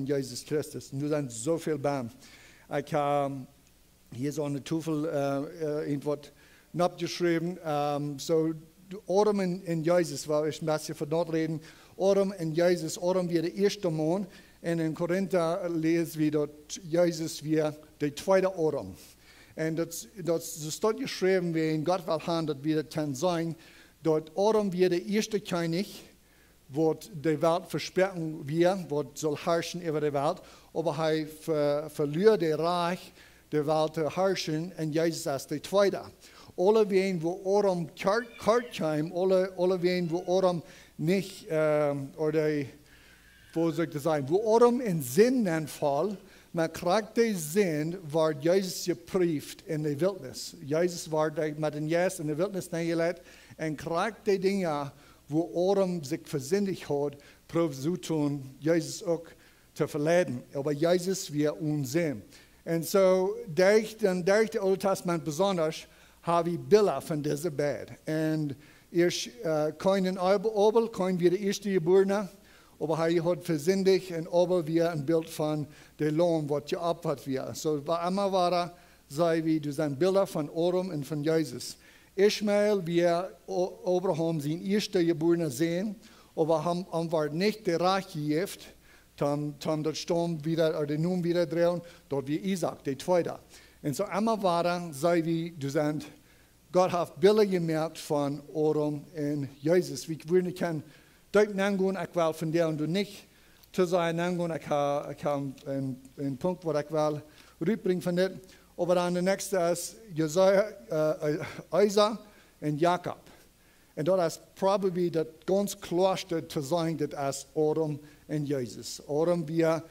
Jezus Christus. En er zijn zoveel bij. Ik hier is aan de tafel wat opgeschreven. So, Adam en Jezus, waar ik een beetje van reden. Adam en Jezus, Adam weer de eerste man. En in Korinther lezen we dat Jezus weer de tweede Adam. En dat staat geschreven, wie in God wil gaan, dat we dat kan zijn, dat Adam weer de eerste koning wordt de wereld versperren weer, wordt zal herrschen over de wereld, aber hij verliert de reich de wereld te herrschen en Jezus als de tweede. Alle ween wo Adam kort kwam, alle ween wo Adam niet, wo soll ich das sagen, wo Adam in Sinn anfall, maar krijgt de zin waar Jezus geprieft in de wildnis. Jezus werd met een jas in de wildnis neergelegd en krijgt de dingen wo Adam zich verzindigt had, proeft zo toen Jezus ook te verleiden. Maar Jezus weer onzin. En zo, durch het Oude Testament besonders, hebben we beelden van deze bed. En eerst kein Abel, kein weer de eerste geborene, aber hij had verzindigt en Abel weer een beeld van de loon wat je op had weer. Zo, waar immer waren, zei we, dus zijn beelden van Adam en van Jezus. Ishmael, wir Abraham sein erster geborener Sohn, aber haben wir nicht der Reich gegeben, haben das Stamm wieder, oder den Namen wieder drehen, dort wie Isaac, der Zweite. Und so immer weiter, sei wie du sagst, Gott hat Bilder gemerkt von Adam und Jesus. Wir würden nicht deuten angehen, ich will von der und du nicht zu sein angehen, ich habe einen Punkt, wo ich will rüberbringen von dem. Aber dann der nächste ist Isaac und Jakob. Und das ist probably das ganz klarste zu sagen, das ist Adam und Jesus. Adam, wir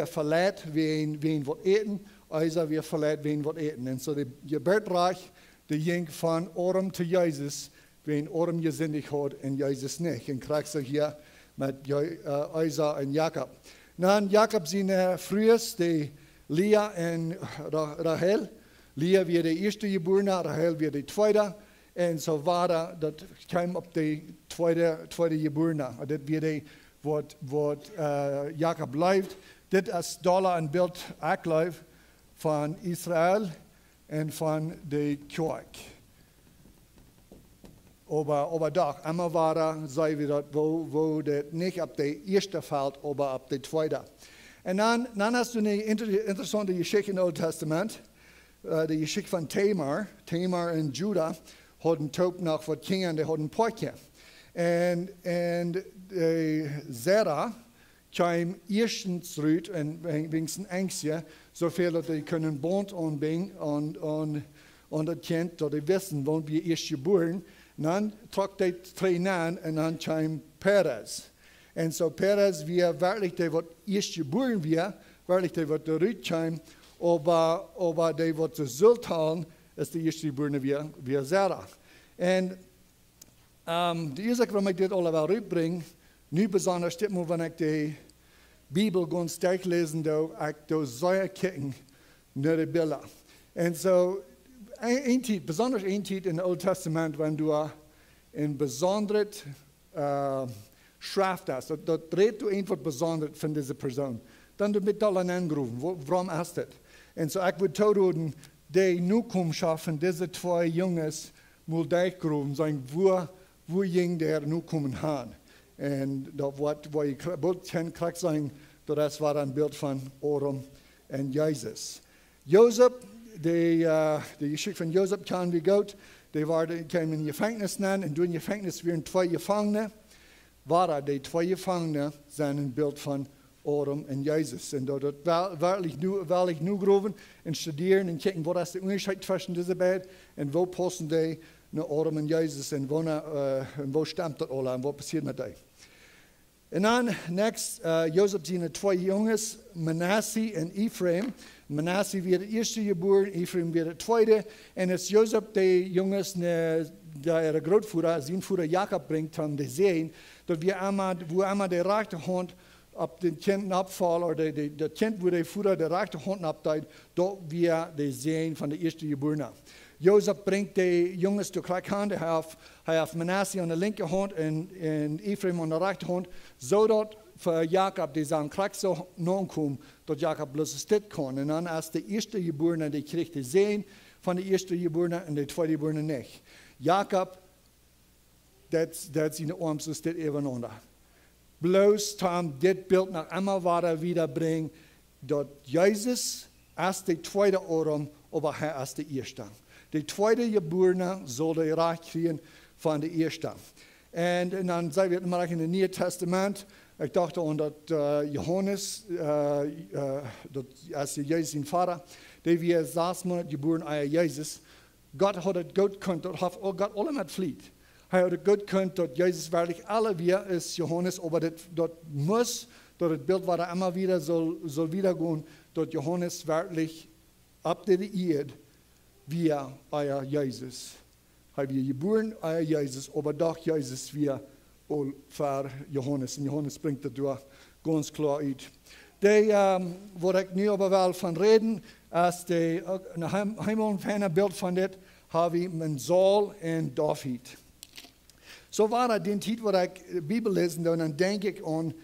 verleiht, wen wird eten, Isaac, wir verleiht, wen wird eten. Und so der Gebetreich, der ging von Adam zu Jesus, wen Adam gesündigt hat und Jesus nicht. Und kriegst du hier mit Isaac und Jakob. Dann Jakob seine frühest, die Lea und Rachel. Lea wird die erste geborene, Rachel wird die zweite. Und so weiter, das kam auf die zweite geborene. Das wird die, was Jakob bleibt. Das ist ein Bild auch von Israel und von der Kirche. Aber doch, immer weiter sei wir dort, wo das nicht auf die erste fällt, aber auf die zweite. Und dann hast du eine interessante Geschichte im Alten Testament, die Geschichte von Tamar. Tamar und Judah hatten Taub nach was Kindern, die hatten Päckchen. Und Sarah kam erstens zurück und wegen Ängste, so viel, dass die können Bond anbringen und das Kind, dass die wissen, wann wir erst geboren. Und dann trug die 3 Namen und dann kam Perez. Und so Perez, wir wirklich, der wird erst geboren wir, wirklich, der wird zurückkommen, aber der wird zu Sultan, ist der erste geborene wir Sarah. Und die Ursache, warum ich das alle rüberbringe, nicht besonders, wenn ich die Bibel ganz stark lesen, ich soll kicken, nach den Bildern. Und so, besonders ein Titel in dem Alten Testament, wenn du ein besonderes Schrift hast, da dreht du einfach besonders von dieser Person. Dann du mit allen angerufen, warum hast du das? Und so, ich würde tun, die Nukunft von diesen 2 Jungs mal durchgerufen, sagen, wo ging der Nukunft hin? Und da wo ich krieg sagen, das war ein Bild von Adam und Jesus. Josef, die Geschichte von Josef kennen wir gut, kamen in Gefängnis und in dem Gefängnis waren 2 Gefangene. Die 2 Gefangene sind ein Bild von Adam und Jesus. Und dort wirklich nur gerufen und studieren und gucken, was ist der Unterschied zwischen diesen beiden und wo passen die nach Adam und Jesus und wo stammt das alle und was passiert mit denen. Und dann, Josef seine 2 Jungs, Manasse und Ephraim. Manasse wird der erste geboren, Ephraim wird der zweite. Und als Josef die Jungs, der Großvater, sein Vater Jakob bringt, haben die sehen, dass wo einmal der rechte Hand ab den Kind abfallen, oder der Kind, wo der Vater der rechte Hand abteilt, dort wir die sehen von der ersten Geborenen. Josef bringt die Jungs zur Hand, er hat Manasse an der linken Hand und Ephraim an der rechten Hand, so dass für Jakob, die sagen, krieg so nachkommen, dass Jakob bloß das kann. Und dann als der erste Geborene, die kriegt die Sehen von der ersten Geborene und der zweite Geborene nicht. Jakob, das seine Arme, so steht übereinander. Bloß Tom, das Bild nach einmal wieder bringen, dass Jesus als der zweite Adam, aber er als der erste. Der zweite Geborene soll der Reich kriegen von der ersten. Und dann sagen wir mal in dem Neuen Testament, ich dachte an Johannes, als Jesus sein Vater, der wir 6 Monate geboren als Jesus. Gott hat es gut gekannt, Gott hat alle mit flieht. Er hat es gut gekannt, dass Jesus wirklich alle wir ist, Johannes, aber das muss, dass das Bild war immer wieder soll wiedergehen, dass Johannes wirklich ab der Erde wir euer Jesus. Haben wir geboren, euer Jesus, aber doch Jesus wir für Johannes. Und Johannes bringt das durch ganz klar aus. Die, wo ich nu aber wel van reden, als die, een fijne Bild van dit, habe ich mit Saul und David. So war das den Titel, wo ich die Bibel lesen, dann denke ich an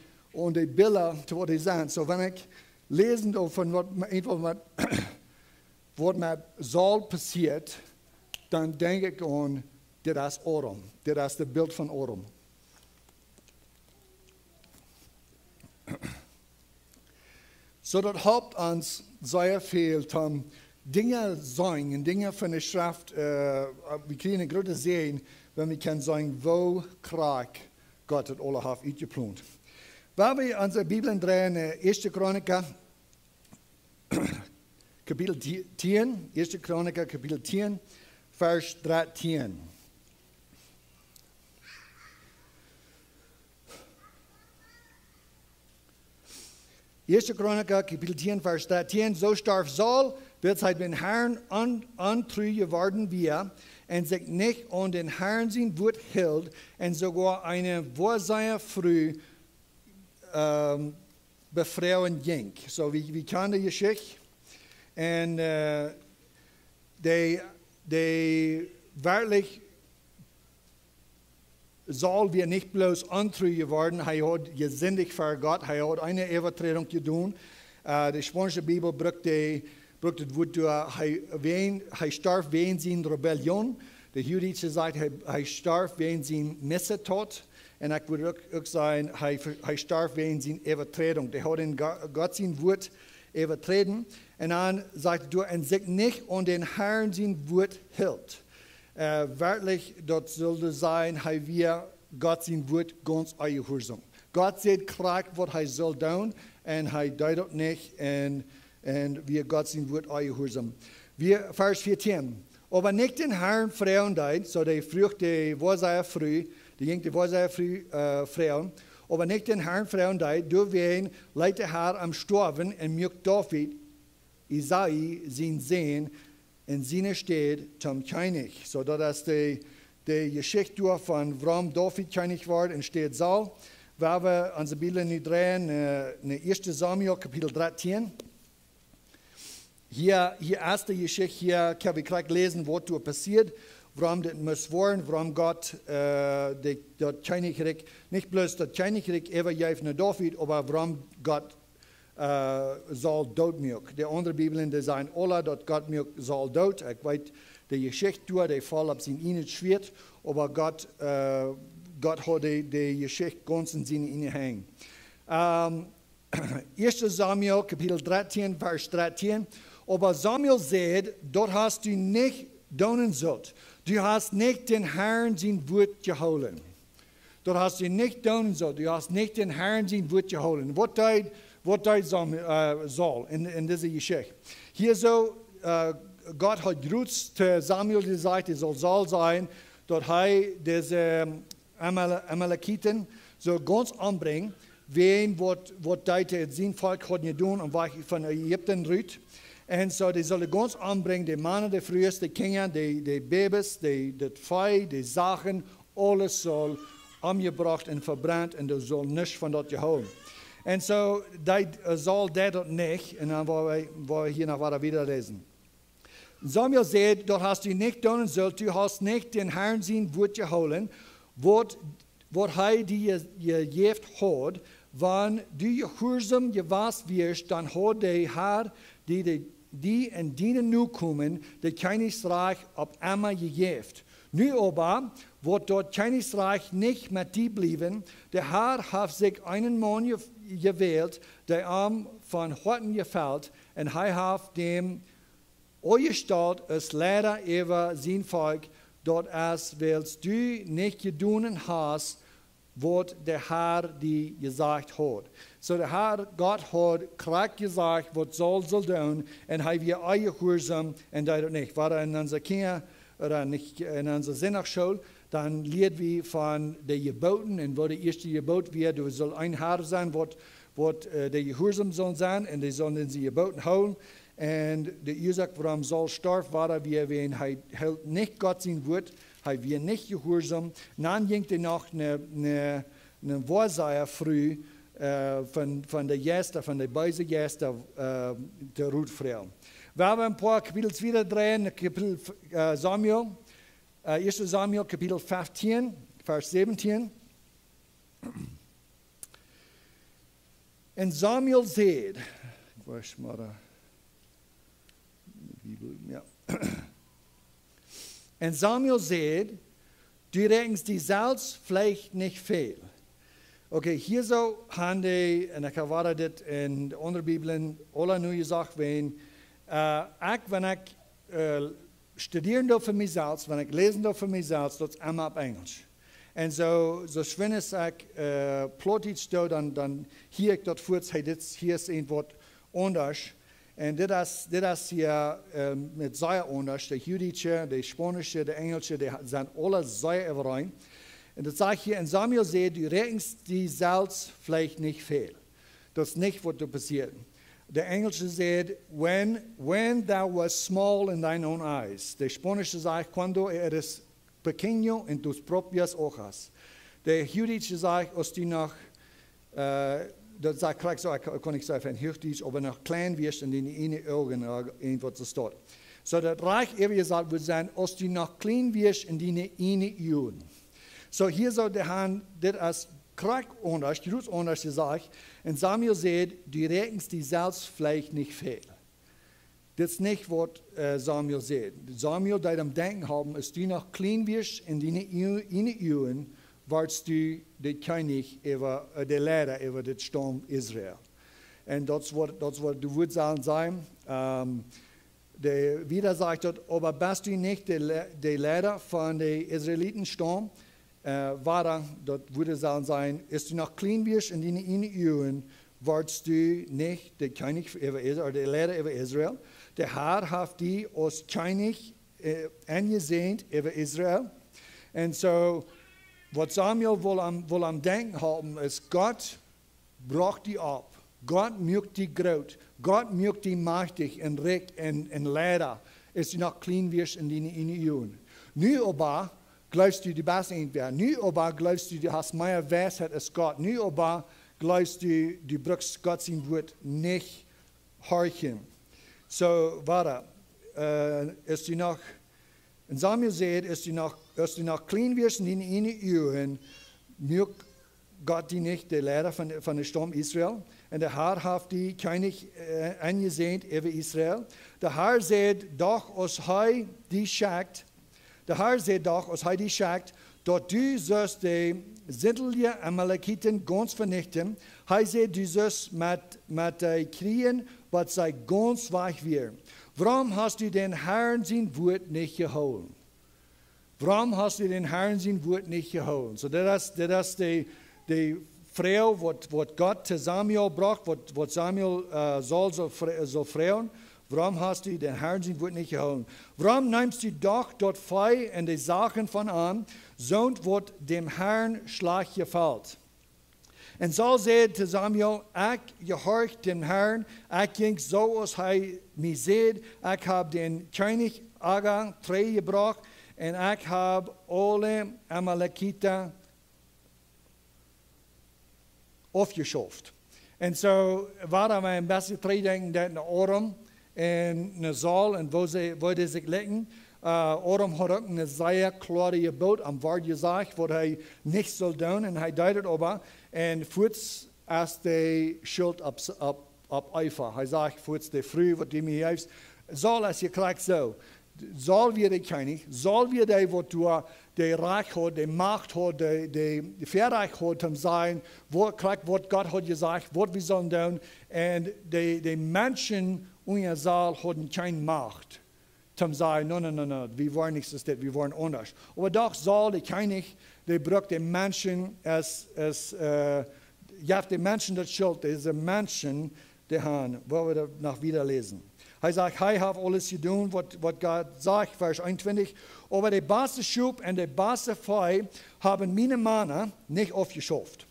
die Bilder, was die sind. So wenn ich lesen von was mit Saul passiert, dann denke ich an das Aram. Das ist das Bild von Aram. So das Haupt uns sehr viel Dinge sagen, Dinge von der Schrift, wir kriegen eine große Sehen, wenn wir können sagen, wo Krieg Gott hat alle auf geplant. Weil wir unsere Bibel drehen, 1. Chroniker, Kapitel 10, 1. Chroniker, Kapitel 10, Vers 13. Eerste Chroniker, Kapitel 10, Vers 13. So starf Saul, wird seit den Herrn antreu geworden wir, und sich nicht an den Herrn sein Wort hielt, und sogar eine Vorseher früh befreien ging. So wie kann die Geschichte? Und die wirklich Saul wir nicht bloß antreu geworden, er hat gesündigt für Gott, er hat eine Übertretung getan. Die spanische Bibel braucht das Wort, er starb wegen seiner Rebellion. Die jüdische sagt, er starb wegen seiner Missetat. Und ich würde auch sagen, er starb wegen seiner Übertretung. Der hat in Gott sein Wort übertreten. Und dann sagt er, und sich nicht an den Herrn sein Wort hielt. Wörtlich, das sollte sein, wir Gott sein Wort ganz eingehorsam. Gott sagt, krieg, was er soll tun, und er deutet nicht, und wir Gott sein Wort eingehorsam. Vers 14. Aber nicht den Herrn Frauen deit, so die Frucht, die war sehr früh, die ging die war sehr früh Frauen, aber nicht den Herrn Frauen deit, durch wen leidt der Herr am Storben, und mögt David, Isai, sein Sehen, in seiner Stadt zum König. So dass die Geschichte von warum David König war in Stadt Saul, weil wir unsere Bibel nicht drehen, in 1. Samuel, Kapitel 13. Hier erste Geschichte, hier kann ich gleich lesen, was da passiert, warum das muss werden, warum Gott das Königreich, nicht bloß das Königreich übergeben nach David, aber warum Gott Saul dood mögt. Die andere Bibeln, die sagen alle, dass Gott mögt Saul dood. Ich weiß, die Geschichte durch, die Fall auf sein Ihnen schwert, aber Gott hat die Geschichte ganz in seine Ihnen hängen. 1. Samuel, Kapitel 13, Vers 13. Aber Samuel sagt, dort hast du nicht tun sollt. Du hast nicht den Herrn sein Wort geholt. Dort hast du nicht tun sollt. Du hast nicht den Herrn sein Wort geholt. Was deed Saul in dieser Geschichte? Hier so, Gott hat gerührt Samuel gesagt, es soll Saul sein, dass er diese Amalekiten so ganz anbringen, wen, was sein Volk hat getan und was von Ägypten rührt. Und so, die sollen ganz anbringen, die Männer, die früheste Kinder, die Babys, das Feuer, die Sachen, alles soll angebracht und verbrannt und das soll nicht von dort geholt. Und so, Saul das nicht, und dann wollen wir hier noch weiter wieder lesen. Samuel sagt, dort hast du nicht tun sollt, du hast nicht den Herrn sein Wort geholt, was er dir gegeben hat, wann du gehorsam gewas wirst, dann hat der Herr die in dienen nu kommen, der Königreich ab einmal gegeben. Nu aber wird dort Königreich nicht mit dir bleiben. Der Herr hat sich einen Mann gewählt, der ihm von Horten gefällt, und er hat dem eingestellt als Lehrer über sein Volk, dort als willst du nicht getan hast, was der Herr dir gesagt hat. So der Herr Gott hat krank gesagt, was soll tun, und er wir eingehorsam und das nicht. War in unserer Kinder oder nicht in unserer Sonntagsschule, dann lernen wir von den Geboten, und wo der erste Gebot wird, du soll ein Herr sein, was der Gehorsam soll sein, und die sollen die Geboten holen. Und der Isaac, warum soll stark war, wie wenn er hält nicht Gott sein Wort, er wird nicht gehorsam. Dann ging er noch eine Wahrsager früh von der Gäste, von der beiden Gäste der Rutfrau. Wir haben ein paar Kapitel wieder drehen, Kapitel Samuel, 1. Samuel, Kapitel 15, Vers 17. Und Samuel said, was mal da, ja. Und Samuel said, du rechnest die Salz vielleicht nicht viel. Okay, hier so haben die, und ich habe das in der anderen Bibeln alle nur gesagt, wenn ich studieren darf für mich selbst, wenn ich lesen darf für mich selbst, das ist immer auf Englisch. Und so wenn ich plötzlich dann hier ich dort kurz, hey, hier ist ein Wort anders. Und das ist hier mit sehr anders. Der Jüdische, der Spanische, der Englische, die sind alle sehr überein. Und das sage ich hier, in Samuel sagt, du rechnest die Salz vielleicht nicht viel. Das ist nicht, was da passiert. Der Englische sagt, when thou was small in thine own eyes. Der Spanische sagt, cuando eres pequeño en tus propias ojos. Der Jüdische sagt, als du noch dat sagt ik zo, kan ik zeggen, Hochdeutsch, aber noch klein wirst in deine Augen, irgendwas zu steht. So, das Reich, wie gesagt, wird sein, als du noch klein wirst in deine Augen. So, hier soll der Herr, das als Krieg anders, Jerusalem anders gesagt, und Samuel sagt, du rechnest die Salz vielleicht nicht viel. Das ist nicht, was Samuel sagt. Samuel, der am Denken haben, als du noch klein wirst in deine Augen, warst du der König, der Lehrer über den Stamm Israel. Und das wird du würdest sein. Wieder sagt dort, aber bist du nicht der Lehrer von der Israeliten-Stamm? Dort würde sein, ist du noch klein wirst in deinen Augen, warst du nicht der König über Israel, oder der Lehrer über Israel. Der Herr hat dich als König angesehen über Israel. Und so, was Samuel wohl am Denken haben, ist, Gott braucht die ab. Gott mögt die groß. Gott mögt die mächtig und reich und Lehrer, dass du noch klein wirst in deinen Augen. Nu aber glaubst du, die Beste entweder. Nu aber glaubst du hast mehr Weisheit als Gott. Nu aber glaubst du brauchst Gott sein Wort nicht horchen. So, warte, ist du noch, und Samuel sagt, als du noch klein wirst in deinen Augen, mögt Gott die nicht, der Lehrer von der Stamm Israel. Und der Herr hat die König angesehen über Israel. Der Herr sagt, doch, als er die schickt, dort du sollst die sämtliche Amalekiten ganz vernichten. Er sagt, du sollst mit den Kriegen, was sei ganz weich wird. Warum hast du den Herrn sein Wort nicht geholt? Warum hast du den Herrn sein Wort nicht geholt? So, das ist die Frau, was Gott zu Samuel braucht, was Samuel so fragen. Warum hast du den Herrn sein Wort nicht geholt? Warum nimmst du doch dort frei in die Sachen von an, so wird dem Herrn Schlag gefällt? Und Saul sagte zu Samuel, ich gehorch dem Herrn, ich ging so, als er mich sieht, ich habe den König Agag gebracht und ich habe alle Amalekiter aufgeschafft. Und so war da mein bestes Denken, dass in Aram in Saul und wo die sich legen. Aram hat auch eine sehr klare Gebot am Wort gesagt, was er nicht soll tun, und er deutet aber, und kurz als die Schuld ab Eifer. Er sagt, vor der Früh, was du mir hilfst, soll es gleich so. Soll wir die König, soll wir die, wo du die Reich hat, die Macht hat, die Verreich hat, um sein, was Gott hat gesagt, was wir sollen tun. Und die Menschen unser Saal haben keine Macht, um zu sagen, no, wir wollen nicht so, wir wollen anders. Aber doch soll die König, die braucht die Menschen die Menschen das Schuld, diese Menschen, die haben, wo wir noch wieder lesen. Er sagt, ich habe alles getan, was Gott sagt, Vers 21. Aber die Basse Schub und die Basse Fei haben meine Männer nicht aufgeschafft.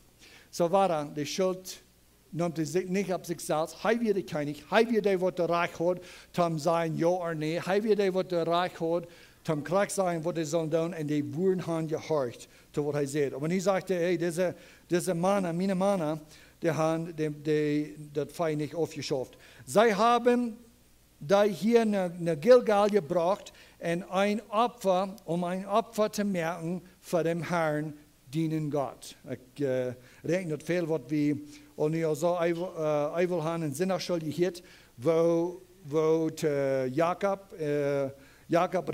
So war er, die Schuld nimmt sich nicht auf sich selbst. Er wird der König, er wird der, was der Reich hat, zum sein Ja oder Nein. Er wird der, was der Reich hat, zum Krieg sein, was sie sollen tun. Und die Wurden haben gehorcht, zu was er sagt. Aber ich sagte, hey, diese Männer, meine Männer, die haben das Fei nicht aufgeschafft. Sie haben da hier eine Gilgal gebracht und ein Opfer, um ein Opfer zu merken, für den Herrn dienen Gott. Ich rechne nicht viel, was wir auch so einmal haben in Sinnerschuld gehört, wo Jakob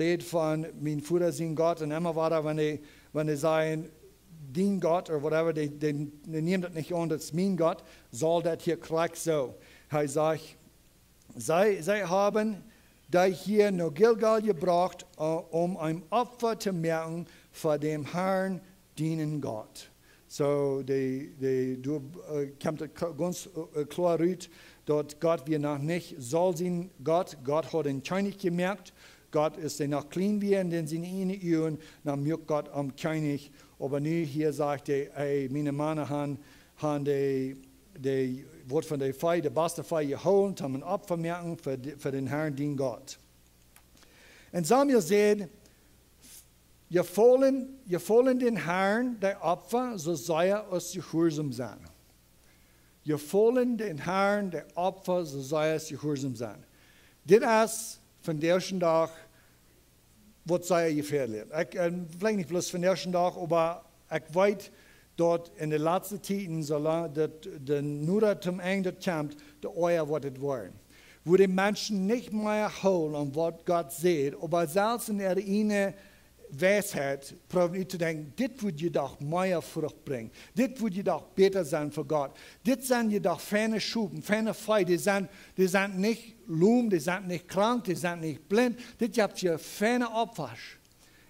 redet von mein Vater sein Gott und immer war da, wenn er sagen, dien Gott oder whatever, die nehmen das nicht an, das ist mein Gott, soll das hier gleich so. Er sagt, Sie haben da hier nach Gilgal gebracht, um ein Opfer zu merken, für den Herrn dienen Gott. So, du kommt ganz klar raus, dass Gott wir noch nicht soll sein Gott. Gott hat ihn König gemerkt. Gott ist er noch clean wie in den seinen Jahren, dann merkt Gott am König. Aber nu hier sagt er, hey, meine Männer haben die wordt van de Fei, de beste Fei geholt, haben ein Opfer merken für den Herrn, den Gott. Und Samuel sagt, je vollen den Herrn, der Opfer, so soll es gehorsam sein. Je vollen den Herrn, der Opfer, so soll es gehorsam sein. Das ist von der ersten Tag, was sei gefährlich. Vielleicht nicht bloß von der ersten Tag, aber ich weiß, dort in den letzten Zeiten, solange nur zum Ende kommt, der Euer wird es werden. Wo die Menschen nicht mehr holen, um was Gott sieht, aber selbst in ihrer inneren Weisheit, probieren zu denken, das würde je doch mehr Frucht bringen. Das würde je doch besser sein für Gott. Das sind jedoch feine Schuben, feine Fei, die sind nicht luhm, die sind nicht krank, die sind nicht blind. Das habt ihr feine Opfer.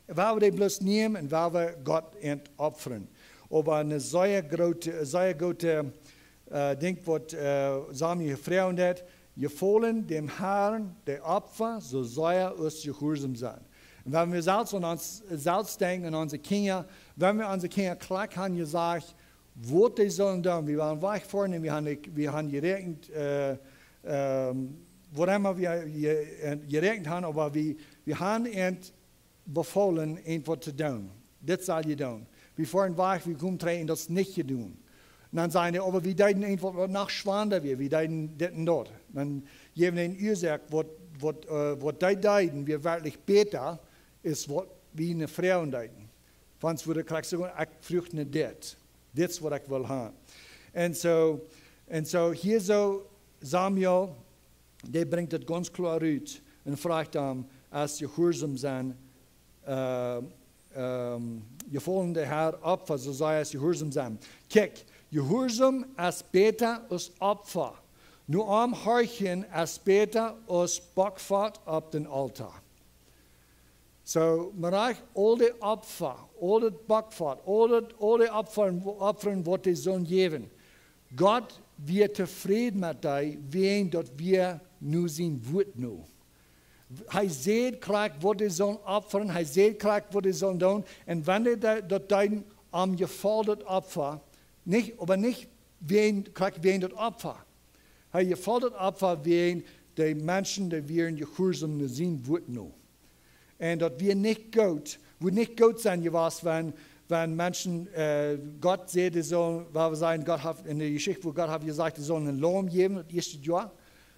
Weil wir die bloß nehmen und weil wir Gott entopfern. Aber eine sehr gute Ding, was Samuel gefragt hat, gefallen dem Herrn der Opfer, so soll es gehorsam sein. Und wenn wir selbst an uns selbst denken, an unsere Kinder, wenn wir unsere Kinder klar haben gesagt, was die sollen tun, wir waren wach vorne, wir haben gerechnet, wo immer wir gerechnet haben, aber wir haben befohlen, etwas zu tun. Das soll ihr tun. Wir fahren wach, wir kommen rein, das nicht getan. Und dann sagen die, aber wir deuten einfach nach Schwander, wir deuten das und dort. Dann geben wir ihnen Ursache, was die deuten, wir wirklich besser, ist, was wie eine Frau deuten. Wenn es würde gleich sagen, ich fürchte nicht das. Das ist, was ich will haben. Und so hier so Samuel, der bringt das ganz klar raus und fragt ihm, als gehorsam sein, gefallen der Herr Opfer, so sei es gehorsam sein. Kijk, gehorsam ist besser als Opfer. Nur am Horchen ist besser als Bockfahrt auf den Altar. So, man reicht all die Opfer, all die Bockfahrt, all die Opfern, was die sollen geben. Gott wird zufrieden mit dir, wenn wir nur sein Wort nur. Er sieht gleich, was die sollen opfern, er sieht gleich, was die sollen tun. Und wenn die dort deuten, am gefordert Opfer, aber nicht wegen das Opfer. Er gefordert Opfer wegen die Menschen, die wir in Gehorsam sein Wort nur. Und dass wir nicht gut sein gewesen, wenn Menschen Gott sehen, die sollen, weil wir sagen, Gott hat in der Geschichte, wo Gott hat gesagt, die sollen einen Lohn geben, das erste Jahr.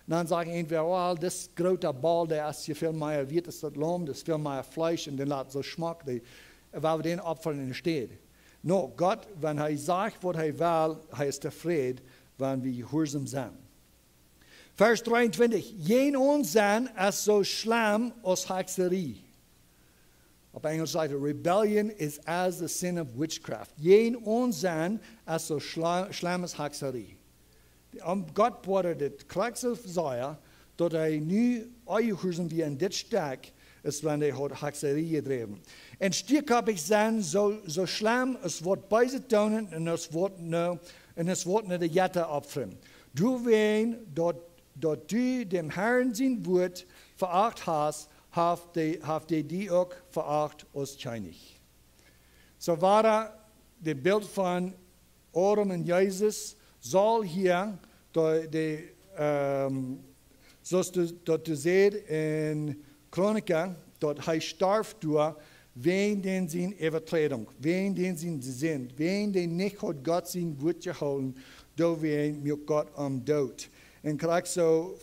Und dann sagen entweder, oh, das große Ball, der ist viel mehr wird, ist das Lamm, das ist viel mehr Fleisch und den hat so Geschmack, weil wir den Opfern entsteht. No, Gott, wenn er sagt, was er will, ist er Fried, wenn wir gehorsam sind. Vers 23. Geen ons zijn als zo schlimm als hekserie. Op Engels sagt er, rebellion is as the sin of witchcraft. Geen ons zijn als zo schlimm als hekserie. God wordt het krachtzelf zeggen, dat hij nu uitgehoorzaam wie in dit stuk is, wanneer hij had hekserie gedreven. En stuk heb ik zijn zo schlimm, als wordt bij ze doen en als wordt naar de jette opvreemd. Du ween dat du dem Herrn zijn woord veracht hast, heeft hij die ook veracht als scheinig. Zo waren het beeld van Adam en Jezus, zal hier, zoals dat je ziet in Chronieken, dat hij starf door ween den zijn overtreding, ween den zijn zin, ween den niet had God zijn woord gehouden, door ween met God om dood. En krijg zo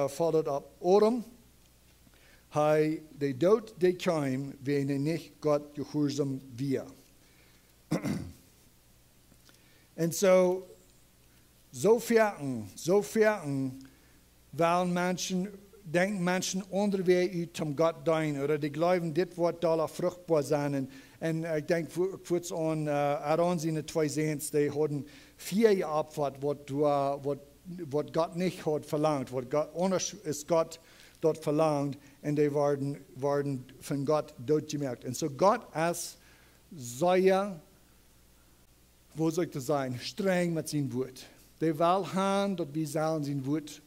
valt het op Adam. Hij de dood die kwam, ween hij niet God gehoorzaam weer. En zo verken wel mensen, denken mensen onderweg uit om God dienen, oder die geloven dit wordt dollar vruchtbaar zijn. En ik denk, voorts aan Aaron zijn 2 zoons, die hadden 4 jaar opvat, wat God niet had verlangt, wat God, anders is God dat verlangt, en die worden van God doodgemerkt. En zo God als zeer, wo soll ich das sein, streng mit zijn woord. Die wil gaan dat we zijn woord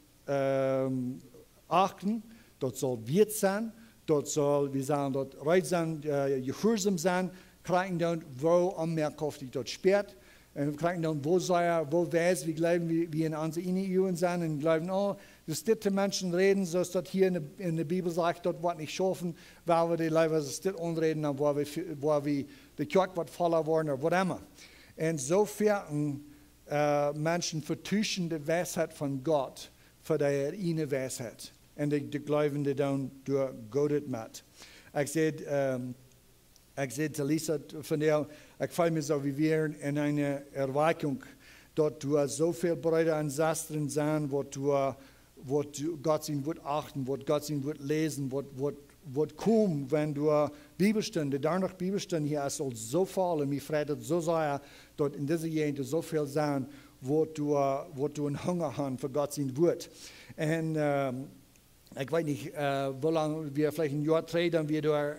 achten, dat zal wet zijn, dat zal, we sagen, dat recht zijn, gehoorzaam zijn, krijgen dan, wo aanmerkhaftig dat speert. En we krijgen dan, wo wijs, we geloven wie in onze Eeuwen zijn, en geloven, oh, dus dit te mensen reden, zoals dat hier in de Bibel zegt, dat wordt niet schaffen, waar we die leven, dus dit onreden, en waar we de kerk wat voller worden, of whatever. En zo verken mensen vertuschen de wijsheid van God voor de ene wijsheid. En de geloven die dan door God het met. Ik zei te Lisa van jou, ik voel me zo weer in een erwijking, dat er zoveel broeder en zusteren zijn, wat God zijn woord achten, wat God zijn woord lezen, wat komt, wenn du Bibelstunden, daar nog Bibelstunden hier is al zo vol, en mij vreet het zo zeer, dat in deze jaren zoveel zijn, wat du een hunger hebt voor God zijn woord. En ik weet niet, hoe lang we vielleicht een jaar 2 dan weer door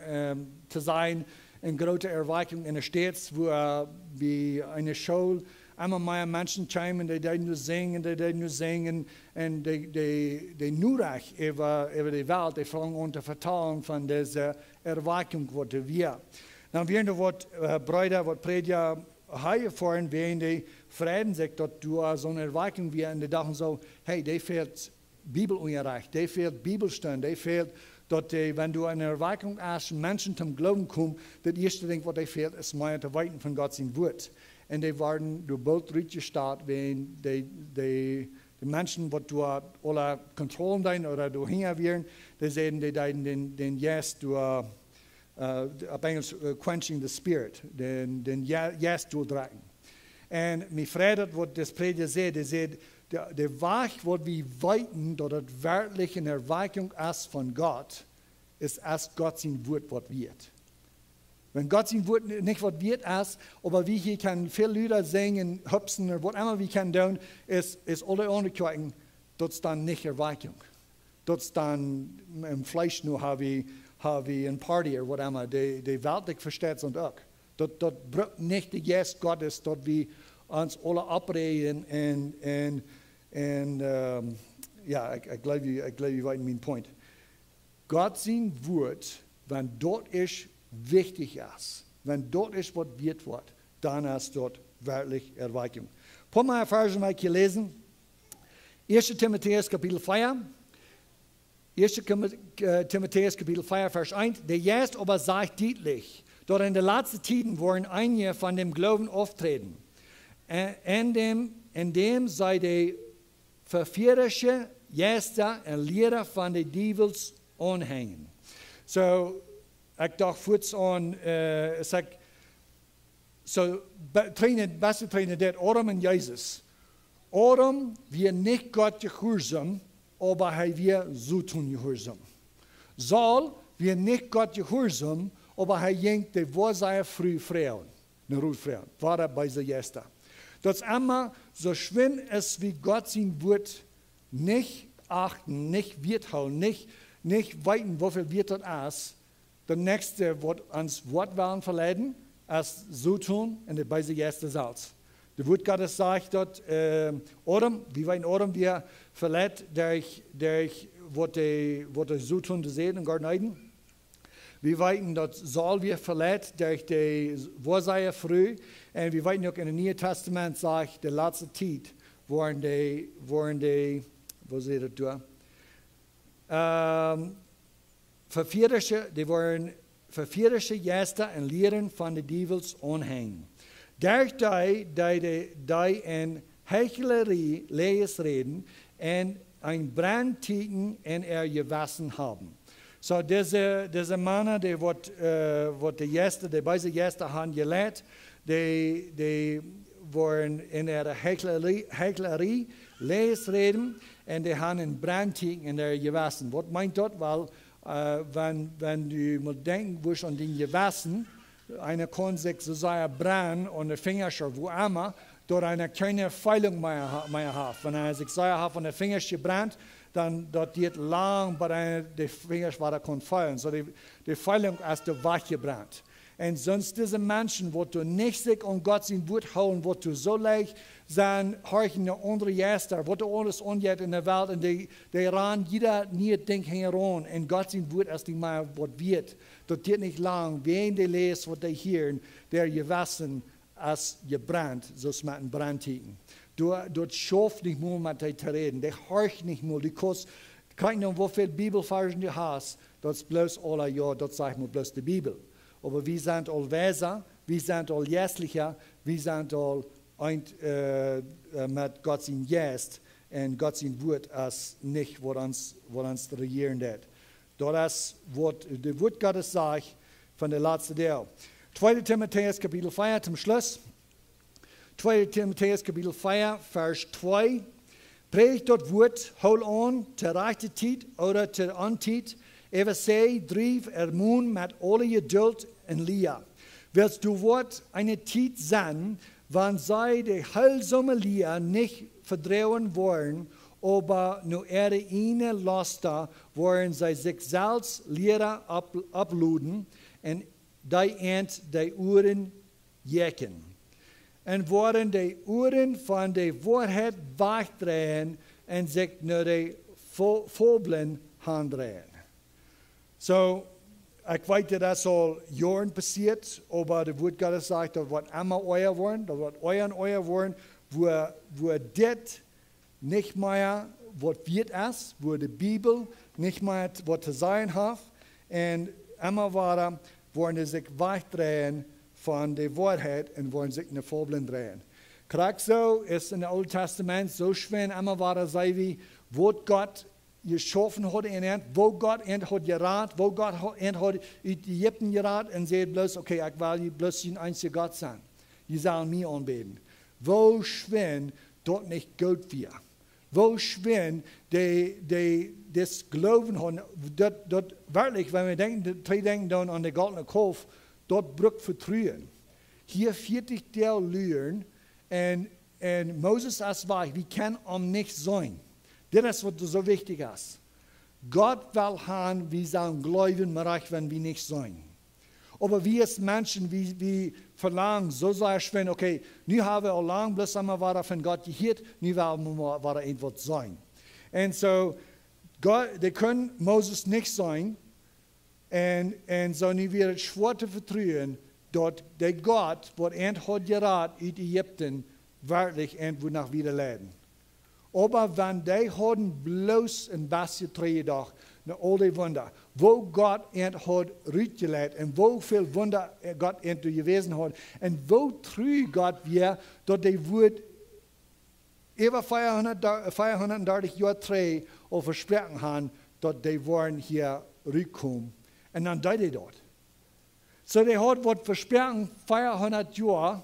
te zijn, een grote erwijking in de stad, waar we een school, einmal mehr Menschen kamen, die nur singen, und die nur über die Welt, die fangen an zu vertalen von dieser Erweckung, was wir. Dann werden wat Brüder, wat Prediger hergefahren, während die Frieden sagt, dass du so eine Erweckung wie in den Dachen so, hey, die fehlt Bibelunterricht, die fehlt Bibelstunde, die fehlt, dass die, wenn du eine Erweckung hast, Menschen zum Glauben kommen, das erste Ding, was die fehlt, ist mehr zu weiten von Gott sein Wort. Und die waren durch Bild durchgestartet, wenn die Menschen, die du alle kontrollen dein oder du hingehen, die sehen, die den Yes durch, auf Englisch, quenching the spirit, den Yes durchdrücken. Und mich freut, was das Prediger sagt, der sagt, der Weg, was wir weiten, dass das wirklich eine Erweckung ist von Gott, ist erst Gott sein Wort, was wird. Wenn Gott sein Wort nicht was wird ist, aber wir hier können viele Lieder singen, hüpfen oder was immer wir können tun, ist alle anderen Kirchen, das ist dann nicht Erweckung. Das ist dann im Fleisch nur haben wir eine Party oder was immer, die Welt versteht und auch. Das braucht nicht der Geist Gottes, dass wir uns alle abreden und ja, ich glaube, ich weiß mein Point. Gott sein Wort, wenn dort ist, wichtig ist, wenn dort ist, was wird, dann ist dort wirklich Erweckung. Ein paar Mal Verse mal hier lesen. 1. Timotheus Kapitel 4. 1. Timotheus Kapitel 4, Vers 1. Der Geist aber sagt deutlich, dass in den letzten Zeiten wollen einige von dem Glauben auftreten. In dem sei der verführerische Geister und Lehrer von den Devils anhängen. So, ich dachte kurz an, so, beste trainen dat, Adam en Jezus. Adam, wir nicht Gott gehorsam, aber wir so tun gehorsam. Saul, wir nicht Gott gehorsam, aber jengt die Wahrsager früh Frauen, eine Rotfrauen, war bei der Jester. Das ist immer so schön ist, wie Gott sein Wort nicht achten, nicht werthalten, nicht weiten, wofür wird das ist. Der nächste wird ans Wortwahlen verleiten, als so tun, und bei der Jester Salz. Der Wort Gottes sagt dort, Adam, wie wir in Adam wir verletzt, durch was so tun zu sehen in Garten Eden. Wir weiten dort Saul wir verletzt durch die Wahrsager früh, und wir weiten auch in dem Neuen Testament sagt, der letzte Zeit, waren die, wo seht ihr da? Die waren verführerische Gäste und Lehren von den Devils anhängen. Durch die in Heuchlerie Lees reden und ein Brandtiken in gewassen haben. So diese Männer, die die beide Gäste haben gelernt, die waren in der Heuchlerie Lees reden und die haben ein Brandtiken in gewassen. Was meint das? Weil wenn du mal denken wirst an den gewassen, einer kann sich so sehr brennen und der Fingerschau, wo immer, dort eine keine Feilung mehr hat. Wenn sich sehr hat von der Fingerschau brennt, dann dort geht lang, bei der Fingerschau kann feilen. So die Feilung ist der Weiche brennt. Und sonst diese Menschen, wo du nicht sich an Gott sein Wort holen, wo du so leicht sein, horchen eine andere Gäste, wo du alles unjet in der Welt, und die ran jeder nie denkt heran, und Gott sein Wort ist nicht mehr, was wird. Das geht nicht lang, wen die lesen, was die hören, der gewassen, als gebrannt, so es mit einem Brandtiken. Dort schafft nicht mehr mit dir zu reden, der horcht nicht mehr, die kostet, keine Ahnung, wie viele Bibelversen du hast, das ist bloß alle Jahr, das sagt mir bloß die Bibel. Aber wir sind all Weser, wir sind all Jästlicher, wir sind all mit Gott sein Geist und Gott sein Wort als nicht, was uns regieren wird. Das ist, das Wort Gottes sagt von der letzten Teil. 2. Timotheus Kapitel 4 zum Schluss. 2. Timotheus Kapitel 4, Vers 2. Predigt das Wort, hol an, zur rechten Zeit oder zur Unzeit. Even sei, drief, ermoen mit alle Geduld und Liebe. Willst du Wort eine Zeit sein, wann sei die heilsame Liebe nicht verdrehen wollen, aber nur ihre eine Laster, wollen sie sich selbst Lehrer abluden und die Uhren jäcken. Und wollen die Uhren von der Wahrheit wegdrehen und sich nur die Fabeln handrehen. So, ich weiß, das soll Jahren passiert, aber das Wort Gottes sagt, das wird immer euer wollen, das wird euer wollen, wo das nicht mehr, was wird es, wo die Bibel nicht mehr, was zu sein hat, und immer weiter wollen sie sich wegdrehen von der Wahrheit und wollen sich in die Fabeln drehen. Gerade so ist in dem Alten Testament so schwer, immer weiter sei wie, wo Gott geschaffen hat in wo Gott hat geraten, wo Gott hat Ägypten geraten und sagt bloß, okay, ich will bloß ein einziger Gott sein. Die sollen mich anbeten. Wo schwer dort nicht Gott wir. Wo schwer das Glauben haben, dort wirklich, wenn wir denken dann an den goldenen Kopf, dort brückt Vertrauen. Hier 40 der Lüren und Moses als weich, wir können nicht sein. Das ist, was so wichtig ist. Gott will haben, wir sollen glauben, wenn wir nicht sein. Aber wir als Menschen, wir verlangen so sehr schwer, okay, nun haben wir lange bloß einmal was von Gott gehört, nun wollen wir was etwas sein. Und so, die können Moses nicht sein, und so nun wird es schwer zu vertrauen, dass der Gott, der hat geraten in Ägypten, wirklich irgendwo nach wieder leben. Aber wenn die haben bloß ein bisschen gedacht, all die Wunder, wo Gott hat rausgeleitet und wo viel Wunder Gott gewesen hat und wo treu Gott wir, dass die Wort über 430 Jahre treu auf versprochen haben, dass die wollen hier rückkommen. Und dann die dort. So, der hat was versperren, 400 Jahre,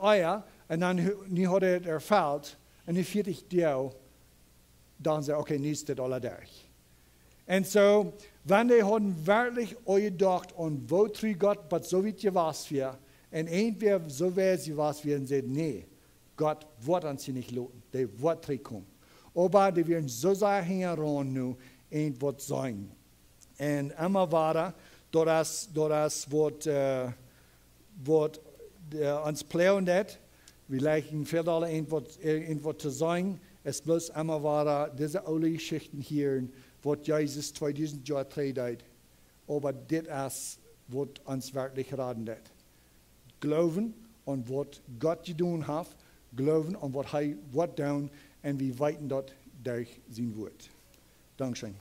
Eier, und dann hat er erfällt, und die 40 Jahre, dann sagt er, okay, nie ist das alle durch. Und so, wenn die haben wirklich gedacht, und wo tue Gott, was so wie ihr was wir, und entweder so wäre sie was wir, und sagt, nee, Gott wird uns hier nicht loten, der wird zurückkommen. Aber die werden so sehr heran nu, und wird sein. Und immer weiter, das wird uns planen, vielleicht in Viertel irgendwas zu sein, es bloß immer weiter, diese alle Geschichten hier, was Jesus 2000 Jahre trägt, aber das ist, was uns wirklich raten wird. Glauben an was Gott getan hat, glauben an was er wird tun, und wir weiten dort durch sein Wort. Dankeschön.